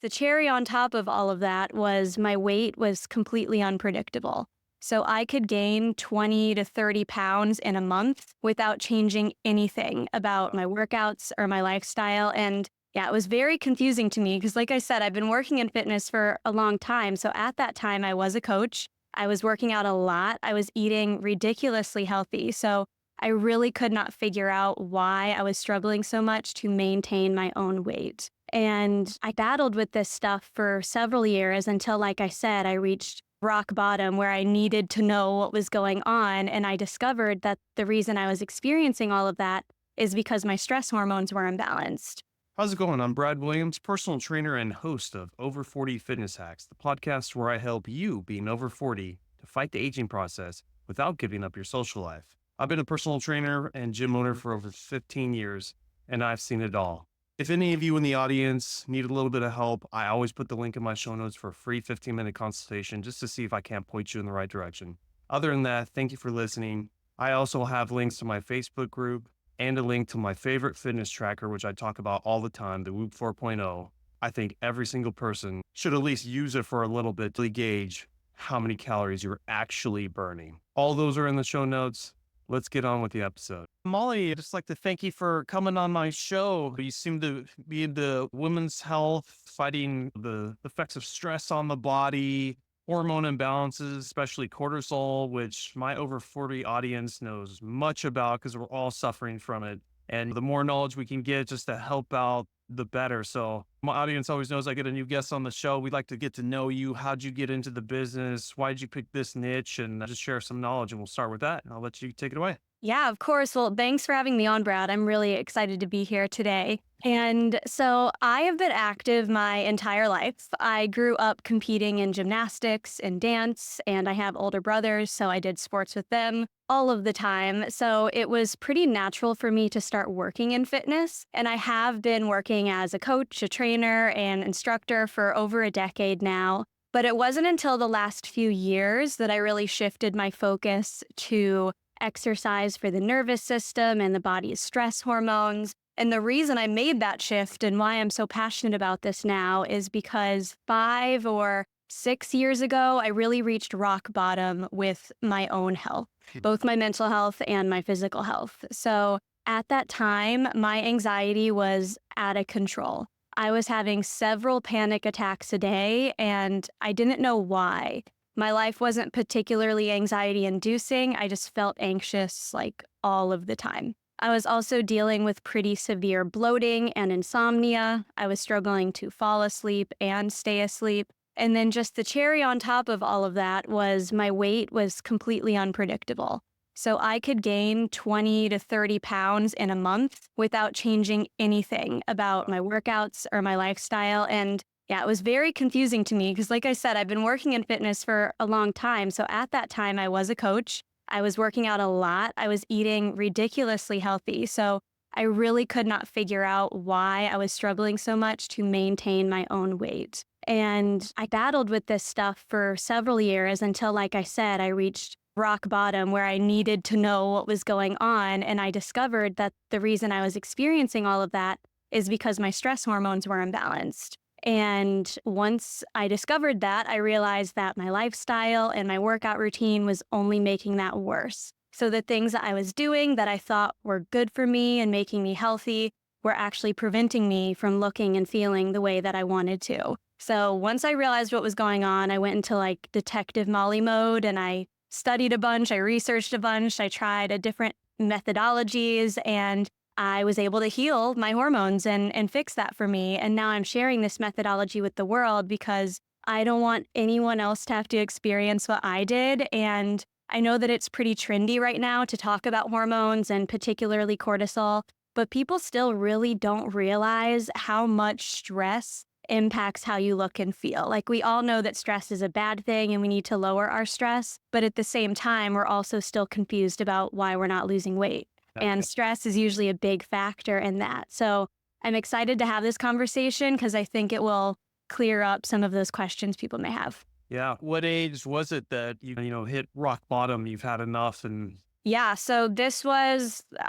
The cherry on top of all of that was my weight was completely unpredictable. So I could gain 20 to 30 pounds in a month without changing anything about my workouts or my lifestyle. And yeah, it was very confusing to me because, like I said, I've been working in fitness for a long time. So at that time, I was a coach. I was working out a lot. I was eating ridiculously healthy. So I really could not figure out why I was struggling so much to maintain my own weight. And I battled with this stuff for several years until, like I said, I reached rock bottom where I needed to know what was going on. And I discovered that the reason I was experiencing all of that is because my stress hormones were imbalanced. How's it going? I'm Brad Williams, personal trainer and host of Over 40 Fitness Hacks, the podcast where I help you, being over 40, to fight the aging process without giving up your social life. I've been a personal trainer and gym owner for over 15 years, and I've seen it all. If any of you in the audience need a little bit of help, I always put the link in my show notes for a free 15-minute consultation just to see if I can't point you in the right direction. Other than that, thank you for listening. I also have links to my Facebook group and a link to my favorite fitness tracker, which I talk about all the time, the Whoop 4.0. I think every single person should at least use it for a little bit to gauge how many calories you're actually burning. All those are in the show notes. Let's get on with the episode. Molly, I'd just like to thank you for coming on my show. You seem to be into women's health, fighting the effects of stress on the body, hormone imbalances, especially cortisol, which my over 40 audience knows much about because we're all suffering from it. And the more knowledge we can get just to help out, the better. So my audience always knows I get a new guest on the show. We'd like to get to know you. How'd you get into the business? Why'd you pick this niche? And just share some knowledge. And we'll start with that. And I'll let you take it away. Yeah, of course. Well, thanks for having me on, Brad. I'm really excited to be here today. And so I have been active my entire life. I grew up competing in gymnastics and dance, and I have older brothers, so I did sports with them all of the time. So it was pretty natural for me to start working in fitness. And I have been working as a coach, a trainer, and instructor for over a decade now. But it wasn't until the last few years that I really shifted my focus to exercise for the nervous system and the body's stress hormones. And the reason I made that shift and why I'm so passionate about this now is because 5 or 6 years ago, I really reached rock bottom with my own health, both my mental health and my physical health. So at that time, my anxiety was out of control. I was having several panic attacks a day, and I didn't know why. My life wasn't particularly anxiety inducing. I just felt anxious like all of the time. I was also dealing with pretty severe bloating and insomnia. I was struggling to fall asleep and stay asleep. And then just the cherry on top of all of that was my weight was completely unpredictable. So I could gain 20 to 30 pounds in a month without changing anything about my workouts or my lifestyle. And yeah, it was very confusing to me because, like I said, I've been working in fitness for a long time. So at that time, I was a coach. I was working out a lot. I was eating ridiculously healthy. So I really could not figure out why I was struggling so much to maintain my own weight. And I battled with this stuff for several years until, like I said, I reached rock bottom where I needed to know what was going on. And I discovered that the reason I was experiencing all of that is because my stress hormones were imbalanced. And once I discovered that, I realized that my lifestyle and my workout routine was only making that worse. So the things that I was doing that I thought were good for me and making me healthy were actually preventing me from looking and feeling the way that I wanted to. So once I realized what was going on, I went into like Detective Molly mode and I studied a bunch, I researched a bunch, I tried different methodologies, and I was able to heal my hormones and fix that for me. And now I'm sharing this methodology with the world because I don't want anyone else to have to experience what I did. And I know that it's pretty trendy right now to talk about hormones and particularly cortisol, but people still really don't realize how much stress impacts how you look and feel. Like, we all know that stress is a bad thing and we need to lower our stress, but at the same time, we're also still confused about why we're not losing weight. And stress is usually a big factor in that. So I'm excited to have this conversation because I think it will clear up some of those questions people may have. Yeah. What age was it that you hit rock bottom? You've had enough. And Yeah, so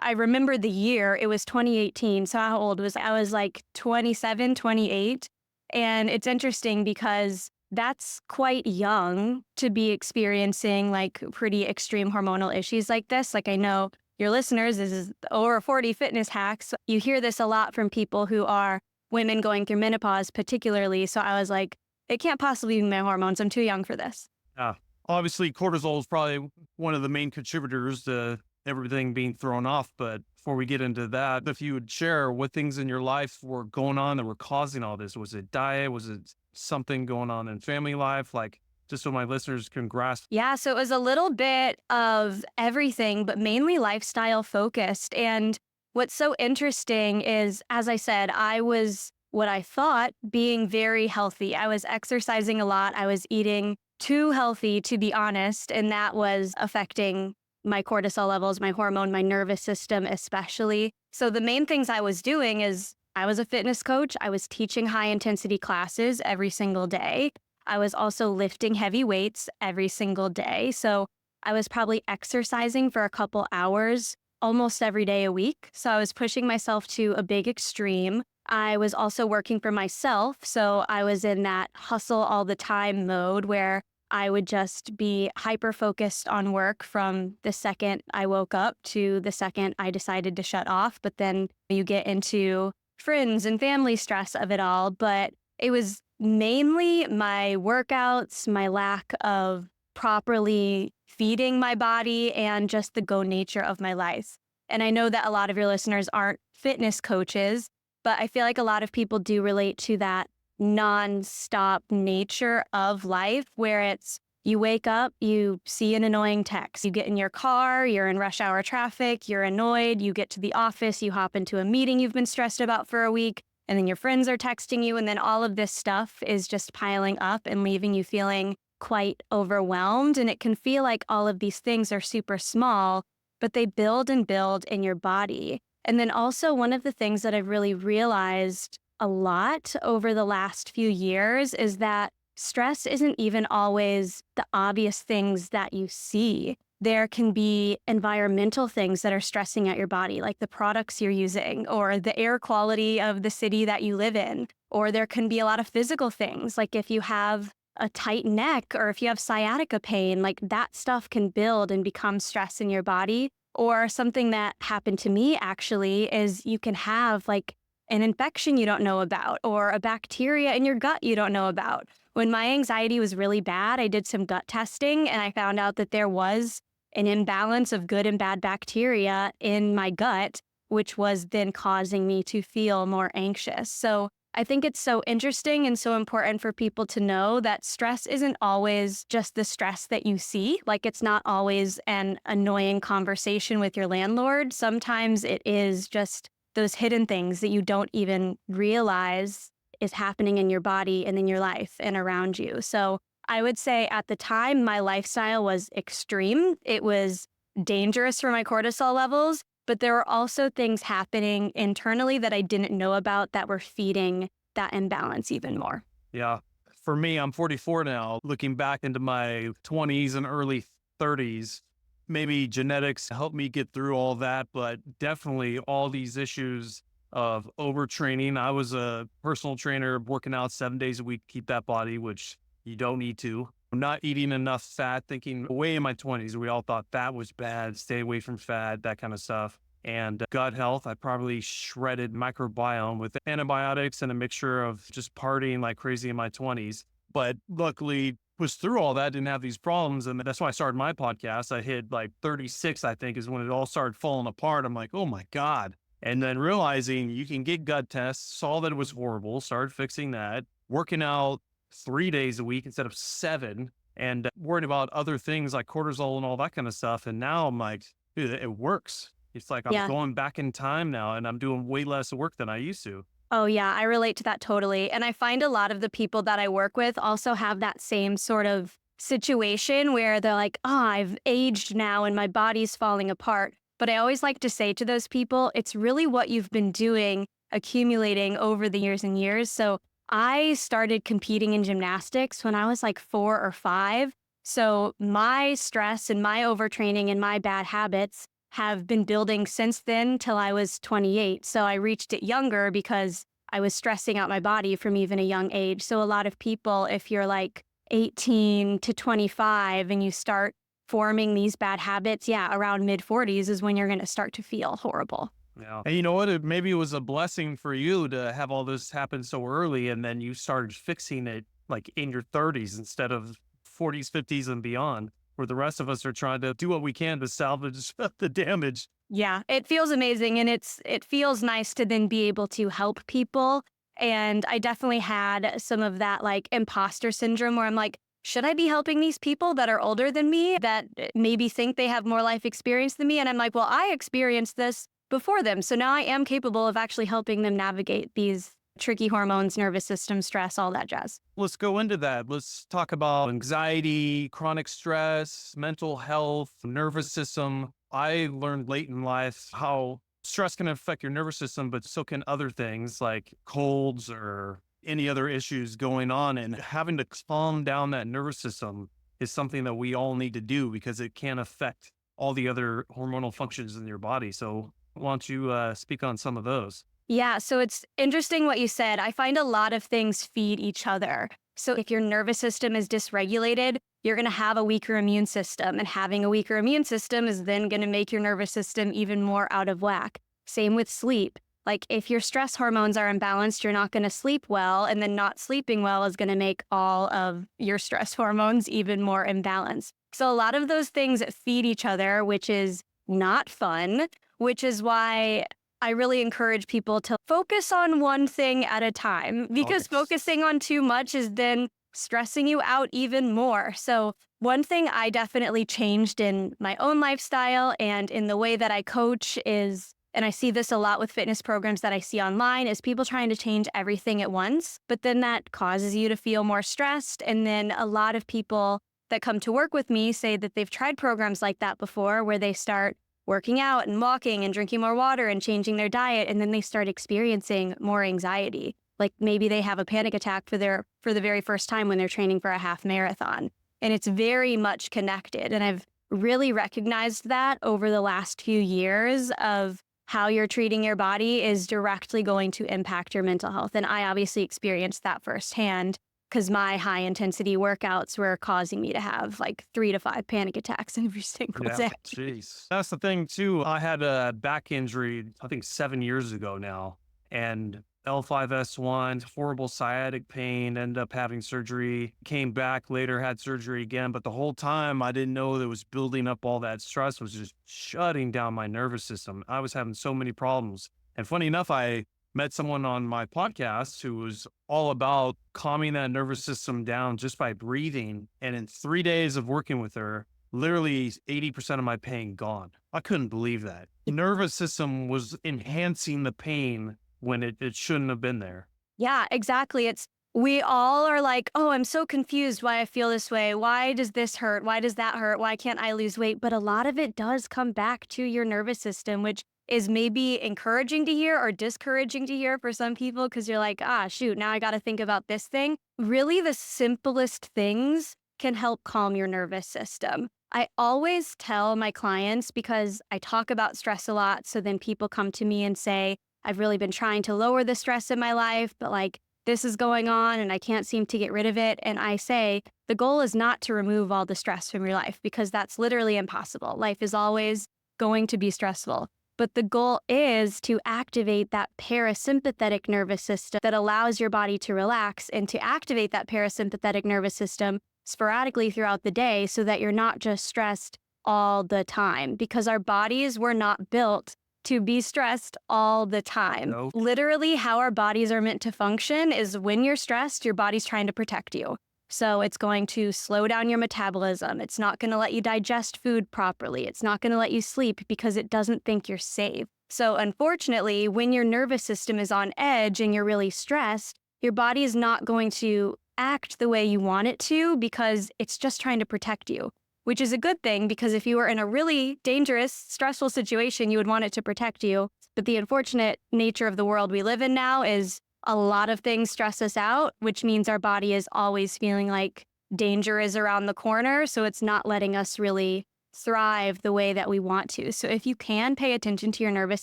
I remember the year, it was 2018. So how old was I? I was like 27, 28. And it's interesting because that's quite young to be experiencing like pretty extreme hormonal issues like this. Like I know your listeners, this is over 40 fitness hacks. You hear this a lot from people who are women going through menopause, particularly. So I was like, it can't possibly be my hormones. I'm too young for this. Yeah. Obviously, cortisol is probably one of the main contributors to everything being thrown off. But before we get into that, if you would share what things in your life were going on that were causing all this, was it diet? Was it something going on in family life? Like, just so my listeners can grasp. Yeah, so it was a little bit of everything, but mainly lifestyle focused. And what's so interesting is, as I said, I was what I thought being very healthy. I was exercising a lot. I was eating too healthy, to be honest. And that was affecting my cortisol levels, my hormone, my nervous system, especially. So the main things I was doing is I was a fitness coach. I was teaching high intensity classes every single day. I was also lifting heavy weights every single day. So I was probably exercising for a couple hours almost every day a week. So I was pushing myself to a big extreme. I was also working for myself. So I was in that hustle all the time mode where I would just be hyper focused on work from the second I woke up to the second I decided to shut off. But then you get into friends and family stress of it all. But it was mainly my workouts, my lack of properly feeding my body, and just the go nature of my life. And I know that a lot of your listeners aren't fitness coaches, but I feel like a lot of people do relate to that nonstop nature of life where it's you wake up, you see an annoying text, you get in your car, you're in rush hour traffic, you're annoyed, you get to the office, you hop into a meeting you've been stressed about for a week, and then your friends are texting you, and then all of this stuff is just piling up and leaving you feeling quite overwhelmed. And it can feel like all of these things are super small, but they build and build in your body. And then also one of the things that I've really realized a lot over the last few years is that stress isn't even always the obvious things that you see. There can be environmental things that are stressing out your body, like the products you're using or the air quality of the city that you live in. Or there can be a lot of physical things, like if you have a tight neck or if you have sciatica pain, like that stuff can build and become stress in your body. Or something that happened to me actually is you can have like an infection you don't know about or a bacteria in your gut you don't know about. When my anxiety was really bad, I did some gut testing and I found out that there was an imbalance of good and bad bacteria in my gut, which was then causing me to feel more anxious. So I think it's so interesting and so important for people to know that stress isn't always just the stress that you see. Like it's not always an annoying conversation with your landlord. Sometimes it is just those hidden things that you don't even realize is happening in your body and in your life and around you. So I would say at the time, my lifestyle was extreme. It was dangerous for my cortisol levels, but there were also things happening internally that I didn't know about that were feeding that imbalance even more. Yeah. For me, I'm 44 now. Looking back into my 20s and early 30s, maybe genetics helped me get through all that, but definitely all these issues of overtraining. I was a personal trainer working out 7 days a week to keep that body, which you don't need to. Not eating enough fat, thinking way in my 20s, we all thought fat was bad, stay away from fat, that kind of stuff. And gut health, I probably shredded microbiome with antibiotics and a mixture of just partying like crazy in my 20s. But luckily, was through all that, didn't have these problems. And that's why I started my podcast. I hit like 36, I think, is when it all started falling apart. I'm like, oh my God. And then realizing you can get gut tests, saw that it was horrible, started fixing that, working out 3 days a week instead of 7, and worried about other things like cortisol and all that kind of stuff. And now I'm like, dude, it works. It's like I'm Yeah. going back in time now and I'm doing way less work than I used to. Oh, yeah, I relate to that totally. And I find a lot of the people that I work with also have that same sort of situation where they're like, oh, I've aged now and my body's falling apart. But I always like to say to those people, it's really what you've been doing, accumulating over the years and years. So I started competing in gymnastics when I was like 4 or 5. So my stress and my overtraining and my bad habits have been building since then till I was 28. So I reached it younger because I was stressing out my body from even a young age. So a lot of people, if you're like 18 to 25 and you start forming these bad habits, yeah, around mid 40s is when you're going to start to feel horrible. Yeah. And you know what? Maybe it was a blessing for you to have all this happen so early, and then you started fixing it like in your 30s instead of 40s, 50s, and beyond, where the rest of us are trying to do what we can to salvage the damage. Yeah, it feels amazing, and it feels nice to then be able to help people. And I definitely had some of that like imposter syndrome where I'm like, should I be helping these people that are older than me that maybe think they have more life experience than me? And I'm like, well, I experienced this before them. So now I am capable of actually helping them navigate these tricky hormones, nervous system, stress, all that jazz. Let's go into that. Let's talk about anxiety, chronic stress, mental health, nervous system. I learned late in life how stress can affect your nervous system, but so can other things like colds or any other issues going on. And having to calm down that nervous system is something that we all need to do because it can affect all the other hormonal functions in your body. So why don't you speak on some of those? Yeah, so it's interesting what you said. I find a lot of things feed each other. So if your nervous system is dysregulated, you're going to have a weaker immune system. And having a weaker immune system is then going to make your nervous system even more out of whack. Same with sleep. Like if your stress hormones are imbalanced, you're not going to sleep well. And then not sleeping well is going to make all of your stress hormones even more imbalanced. So a lot of those things feed each other, which is not fun, which is why I really encourage people to focus on one thing at a time because Okay. focusing on too much is then stressing you out even more. So, one thing I definitely changed in my own lifestyle and in the way that I coach is, and I see this a lot with fitness programs that I see online, is people trying to change everything at once. But then that causes you to feel more stressed. And then a lot of people that come to work with me say that they've tried programs like that before where they start working out and walking and drinking more water and changing their diet, and then they start experiencing more anxiety. Like maybe they have a panic attack for the very first time when they're training for a half marathon. And it's very much connected. And I've really recognized that over the last few years of how you're treating your body is directly going to impact your mental health. And I obviously experienced that firsthand because my high intensity workouts were causing me to have like 3 to 5 panic attacks every single Yeah, day. jeez. That's the thing too. I had a back injury, I think 7 years ago now, and L5S1, horrible sciatic pain, ended up having surgery, came back later, had surgery again. But the whole time I didn't know that was building up all that stress was just shutting down my nervous system. I was having so many problems. And funny enough, I met someone on my podcast who was all about calming that nervous system down just by breathing. And in 3 days of working with her, literally 80% of my pain gone. I couldn't believe that. Nervous system was enhancing the pain when it shouldn't have been there. Yeah, exactly. We all are like, oh, I'm so confused why I feel this way. Why does this hurt? Why does that hurt? Why can't I lose weight? But a lot of it does come back to your nervous system, which is maybe encouraging to hear or discouraging to hear for some people because you're like, ah, shoot, now I got to think about this thing. Really, the simplest things can help calm your nervous system. I always tell my clients because I talk about stress a lot. So then people come to me and say, I've really been trying to lower the stress in my life, but like this is going on and I can't seem to get rid of it. And I say, the goal is not to remove all the stress from your life because that's literally impossible. Life is always going to be stressful. But the goal is to activate that parasympathetic nervous system that allows your body to relax and to activate that parasympathetic nervous system sporadically throughout the day so that you're not just stressed all the time because our bodies were not built to be stressed all the time. Nope. Literally, how our bodies are meant to function is when you're stressed, your body's trying to protect you. So it's going to slow down your metabolism. It's not going to let you digest food properly. It's not going to let you sleep because it doesn't think you're safe. So unfortunately, when your nervous system is on edge and you're really stressed, your body is not going to act the way you want it to because it's just trying to protect you, which is a good thing because if you were in a really dangerous, stressful situation, you would want it to protect you. But the unfortunate nature of the world we live in now is a lot of things stress us out, which means our body is always feeling like danger is around the corner. So it's not letting us really thrive the way that we want to. So if you can pay attention to your nervous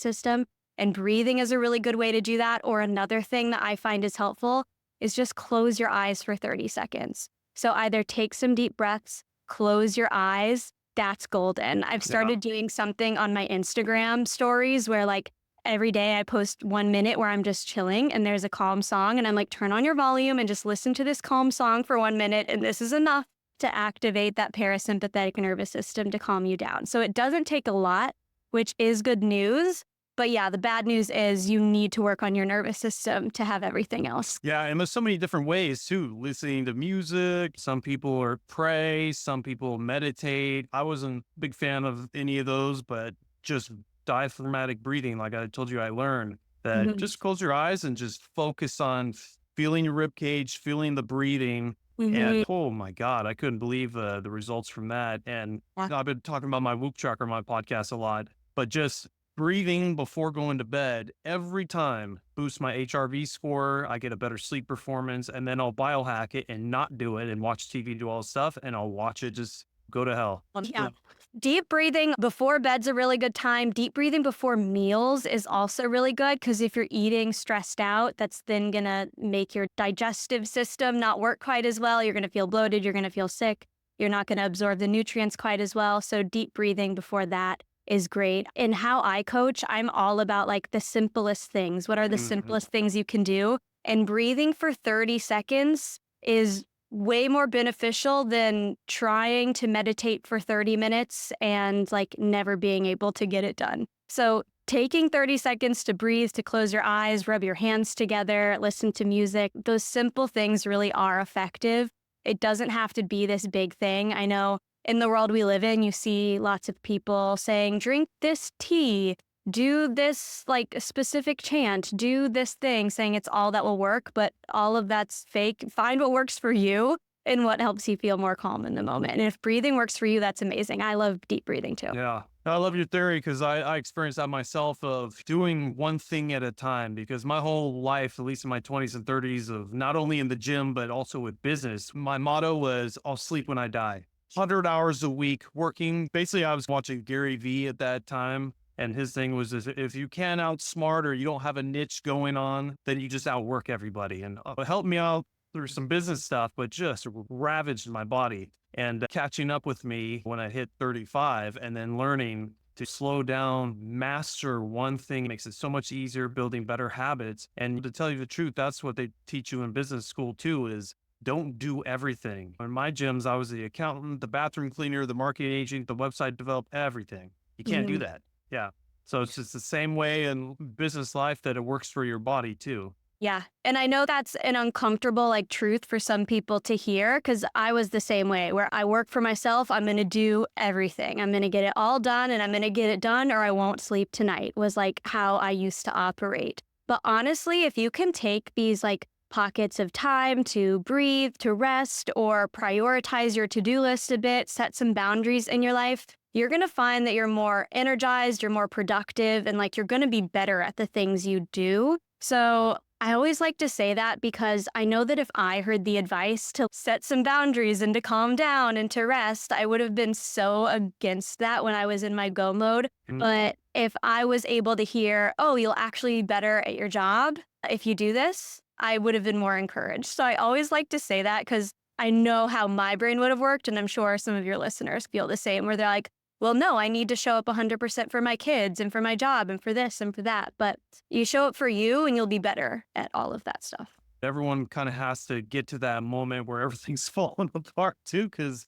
system, And breathing is a really good way to do that. Or another thing that I find is helpful is just close your eyes for 30 seconds. So either take some deep breaths, close your eyes. That's golden. I've Yeah. started doing something on my Instagram stories where like every day I post 1 minute where I'm just chilling and there's a calm song and I'm like, turn on your volume and just listen to this calm song for 1 minute. And this is enough to activate that parasympathetic nervous system to calm you down. So it doesn't take a lot, which is good news. But yeah, the bad news is you need to work on your nervous system to have everything else. Yeah, and there's so many different ways too. Listening to music. Some people are pray. Some people meditate. I wasn't a big fan of any of those, but just diaphragmatic breathing, like I told you, I learned that Mhm. just close your eyes and just focus on feeling your rib cage, feeling the breathing. And Mhm. oh my God, I couldn't believe the results from that. And Yeah. I've been talking about my Whoop tracker on my podcast a lot, but just breathing before going to bed every time boosts my HRV score. I get a better sleep performance, and then I'll biohack it and not do it and watch TV, do all this stuff, and I'll watch it just go to hell. Yeah. Deep breathing before bed's a really good time. Deep breathing before meals is also really good because if you're eating stressed out, that's then going to make your digestive system not work quite as well. You're going to feel bloated. You're going to feel sick. You're not going to absorb the nutrients quite as well. So deep breathing before that is great. In how I coach, I'm all about like the simplest things. What are the Mhm. simplest things you can do? And breathing for 30 seconds is way more beneficial than trying to meditate for 30 minutes and like never being able to get it done. So, taking 30 seconds to breathe, to close your eyes, rub your hands together, listen to music, those simple things really are effective. It doesn't have to be this big thing. I know in the world we live in, you see lots of people saying, drink this tea, do this like specific chant, do this thing, saying it's all that will work, but all of that's fake. Find what works for you and what helps you feel more calm in the moment. And if breathing works for you, that's amazing. I love deep breathing too. Yeah. I love your theory because I experienced that myself of doing one thing at a time because my whole life, at least in my 20s and 30s, of not only in the gym, but also with business, my motto was I'll sleep when I die. 100 hours a week working. Basically, I was watching Gary Vee at that time. And his thing was is if you can't outsmart or you don't have a niche going on, then you just outwork everybody. And it helped me out through some business stuff, but just ravaged my body and catching up with me when I hit 35 and then learning to slow down, master one thing makes it so much easier building better habits. And to tell you the truth, that's what they teach you in business school too is don't do everything. In my gyms, I was the accountant, the bathroom cleaner, the marketing agent, the website developer, everything. You can't do Mhm. that. Yeah. So it's just the same way in business life that it works for your body too. Yeah. And I know that's an uncomfortable like truth for some people to hear because I was the same way where I work for myself. I'm going to do everything. I'm going to get it all done and I'm going to get it done or I won't sleep tonight was like how I used to operate. But honestly, if you can take these like pockets of time to breathe, to rest, or prioritize your to-do list a bit, set some boundaries in your life, you're going to find that you're more energized, you're more productive, and like you're going to be better at the things you do. So I always like to say that because I know that if I heard the advice to set some boundaries and to calm down and to rest, I would have been so against that when I was in my go mode. Mm. But if I was able to hear, oh, you'll actually be better at your job if you do this, I would have been more encouraged. So I always like to say that because I know how my brain would have worked. And I'm sure some of your listeners feel the same, where they're like, well, no, I need to show up 100% for my kids and for my job and for this and for that. But you show up for you and you'll be better at all of that stuff. Everyone kind of has to get to that moment where everything's falling apart too. Because,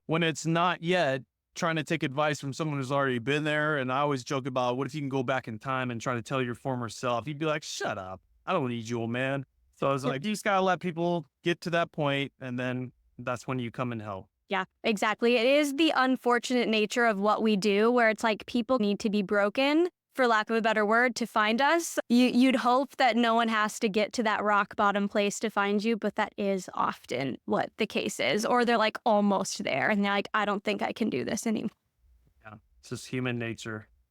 when it's not yet, trying to take advice from someone who's already been there. And I always joke about what if you can go back in time and try to tell your former self, you'd be like, shut up. I don't need you, old man. So I was like, you just got to let people get to that point, and then that's when you come in help. Yeah, exactly. It is the unfortunate nature of what we do where it's like people need to be broken, for lack of a better word, to find us. You'd hope that no one has to get to that rock bottom place to find you, but that is often what the case is. Or they're like almost there and they're like, I don't think I can do this anymore. Yeah. It's just human nature.